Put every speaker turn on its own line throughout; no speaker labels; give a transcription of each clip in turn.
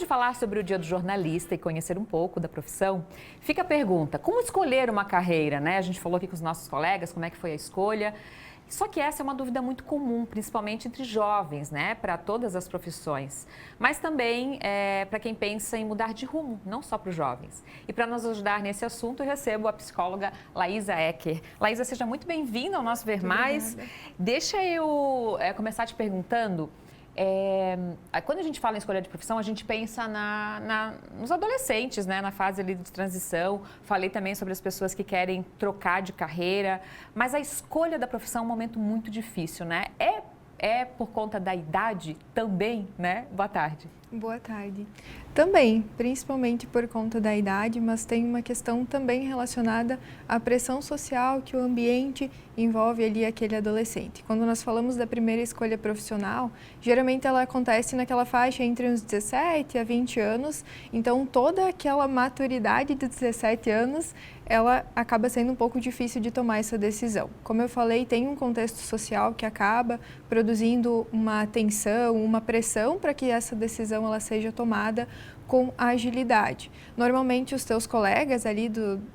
falar sobre o Dia do Jornalista e conhecer um pouco da profissão, fica a pergunta, como escolher uma carreira, né? A gente falou aqui com os nossos colegas como é que foi a escolha. Só que essa é uma dúvida muito comum, principalmente entre jovens, né? Para todas as profissões. Mas também para quem pensa em mudar de rumo, não só para os jovens. E para nos ajudar nesse assunto, eu recebo a psicóloga Laísa Ecker. Laísa, seja muito bem-vinda ao nosso Ver Mais. Deixa eu começar te perguntando. Quando a gente fala em escolha de profissão, a gente pensa nos adolescentes, né? Na fase ali de transição. Falei também sobre as pessoas que querem trocar de carreira. Mas a escolha da profissão é um momento muito difícil, né? É por conta da idade também, né? Boa tarde.
Boa tarde. Também, principalmente por conta da idade, mas tem uma questão também relacionada à pressão social que o ambiente envolve ali aquele adolescente. Quando nós falamos da primeira escolha profissional, geralmente ela acontece naquela faixa entre uns 17 a 20 anos, então toda aquela maturidade de 17 anos, ela acaba sendo um pouco difícil de tomar essa decisão. Como eu falei, tem um contexto social que acaba produzindo uma tensão, uma pressão para que essa decisão ela seja tomada com agilidade. Normalmente os teus colegas ali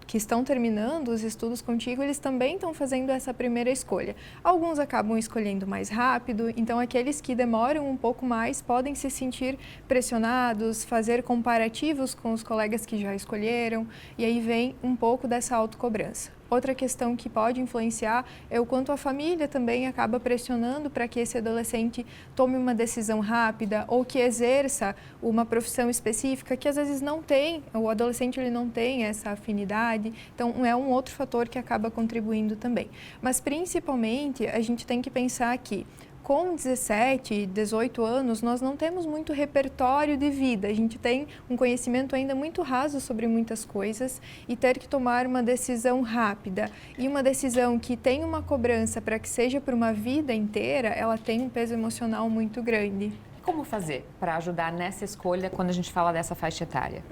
que estão terminando os estudos contigo, eles também estão fazendo essa primeira escolha. Alguns acabam escolhendo mais rápido, então aqueles que demoram um pouco mais podem se sentir pressionados, fazer comparativos com os colegas que já escolheram, e aí vem um pouco dessa autocobrança. Outra questão que pode influenciar é o quanto a família também acaba pressionando para que esse adolescente tome uma decisão rápida ou que exerça uma profissão específica que às vezes não tem, o adolescente ele não tem essa afinidade, então é um outro fator que acaba contribuindo também. Mas principalmente a gente tem que pensar que com 17, 18 anos, nós não temos muito repertório de vida. A gente tem um conhecimento ainda muito raso sobre muitas coisas e ter que tomar uma decisão rápida e uma decisão que tem uma cobrança para que seja por uma vida inteira, ela tem um peso emocional muito grande.
Como fazer para ajudar nessa escolha quando a gente fala dessa faixa etária?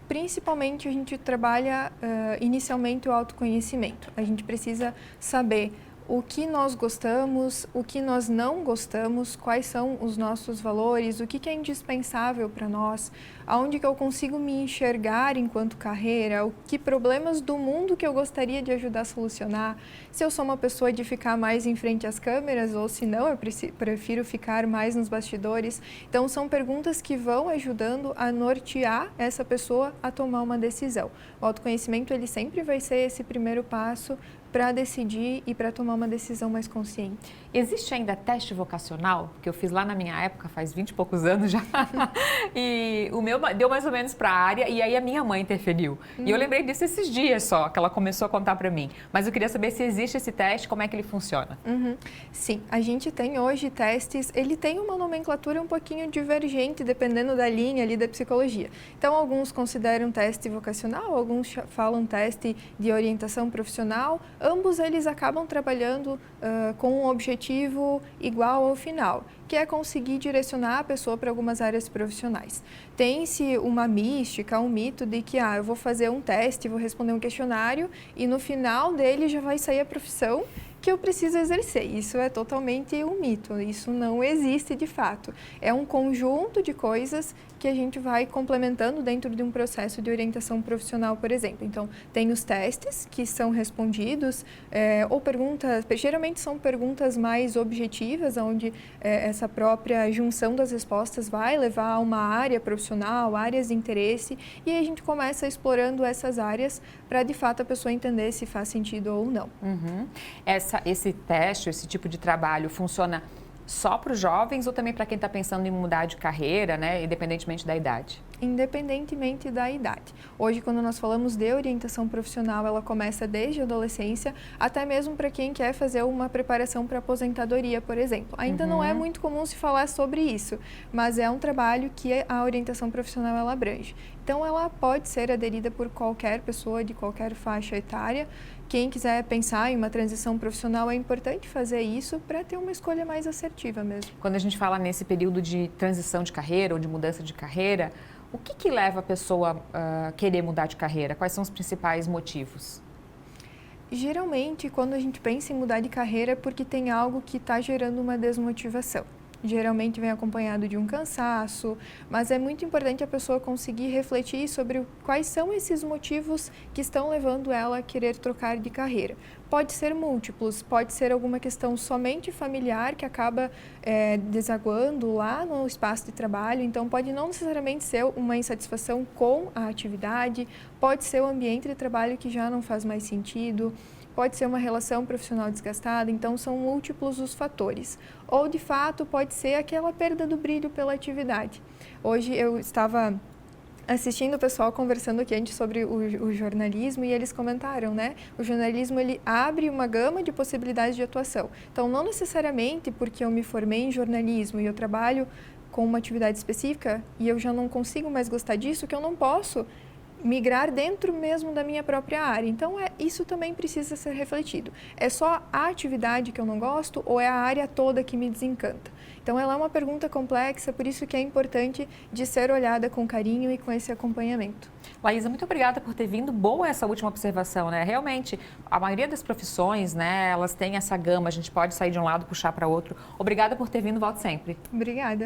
Principalmente a gente trabalha inicialmente o autoconhecimento. A gente precisa saber o que nós gostamos, o que nós não gostamos, quais são os nossos valores, o que é indispensável para nós, aonde que eu consigo me enxergar enquanto carreira, que problemas do mundo que eu gostaria de ajudar a solucionar, se eu sou uma pessoa de ficar mais em frente às câmeras ou se não, eu prefiro ficar mais nos bastidores. Então, são perguntas que vão ajudando a nortear essa pessoa a tomar uma decisão. O autoconhecimento, ele sempre vai ser esse primeiro passo para decidir e para tomar uma decisão mais consciente.
Existe ainda teste vocacional, que eu fiz lá na minha época, faz 20 e poucos anos já, e o meu deu mais ou menos para a área, e aí a minha mãe interferiu. E eu lembrei disso esses dias só, que ela começou a contar para mim. Mas eu queria saber se existe esse teste, como é que ele funciona.
Sim, a gente tem hoje testes, ele tem uma nomenclatura um pouquinho divergente, dependendo da linha ali da psicologia. Então, alguns consideram teste vocacional, alguns falam teste de orientação profissional. Ambos eles acabam trabalhando com um objetivo igual ao final, que é conseguir direcionar a pessoa para algumas áreas profissionais. Tem-se uma mística, um mito de que eu vou fazer um teste, vou responder um questionário e no final dele já vai sair a profissão que eu preciso exercer. Isso é totalmente um mito, isso não existe de fato. É um conjunto de coisas que a gente vai complementando dentro de um processo de orientação profissional, por exemplo. Então, tem os testes que são respondidos, ou perguntas, geralmente são perguntas mais objetivas, onde essa própria junção das respostas vai levar a uma área profissional, áreas de interesse, e aí a gente começa explorando essas áreas para, de fato, a pessoa entender se faz sentido ou não.
Esse teste, esse tipo de trabalho funciona só para os jovens ou também para quem está pensando em mudar de carreira, né, independentemente da idade?
Independentemente da idade. Hoje, quando nós falamos de orientação profissional, ela começa desde a adolescência, até mesmo para quem quer fazer uma preparação para aposentadoria, por exemplo. Ainda não é muito comum se falar sobre isso, mas é um trabalho que a orientação profissional ela abrange. Então, ela pode ser aderida por qualquer pessoa de qualquer faixa etária. Quem quiser pensar em uma transição profissional, é importante fazer isso para ter uma escolha mais assertiva mesmo.
Quando a gente fala nesse período de transição de carreira ou de mudança de carreira, o que leva a pessoa a querer mudar de carreira? Quais são os principais motivos?
Geralmente, quando a gente pensa em mudar de carreira, é porque tem algo que está gerando uma desmotivação. geralmente vem acompanhado de um cansaço, mas é muito importante a pessoa conseguir refletir sobre quais são esses motivos que estão levando ela a querer trocar de carreira. Pode ser múltiplos, pode ser alguma questão somente familiar que acaba desaguando lá no espaço de trabalho, então pode não necessariamente ser uma insatisfação com a atividade, pode ser o ambiente de trabalho que já não faz mais sentido, pode ser uma relação profissional desgastada, então são múltiplos os fatores. Ou, de fato, pode ser aquela perda do brilho pela atividade. Hoje eu estava assistindo o pessoal conversando aqui antes sobre o jornalismo e eles comentaram, né? O jornalismo, ele abre uma gama de possibilidades de atuação. Então, não necessariamente porque eu me formei em jornalismo e eu trabalho com uma atividade específica e eu já não consigo mais gostar disso, que eu não posso migrar dentro mesmo da minha própria área. Então, isso também precisa ser refletido. É só a atividade que eu não gosto ou é a área toda que me desencanta? Então, ela é uma pergunta complexa, por isso que é importante de ser olhada com carinho e com esse acompanhamento.
Laísa, muito obrigada por ter vindo. Boa essa última observação, né? Realmente, a maioria das profissões, né, elas têm essa gama, a gente pode sair de um lado e puxar para outro. Obrigada por ter vindo, volte sempre.
Obrigada.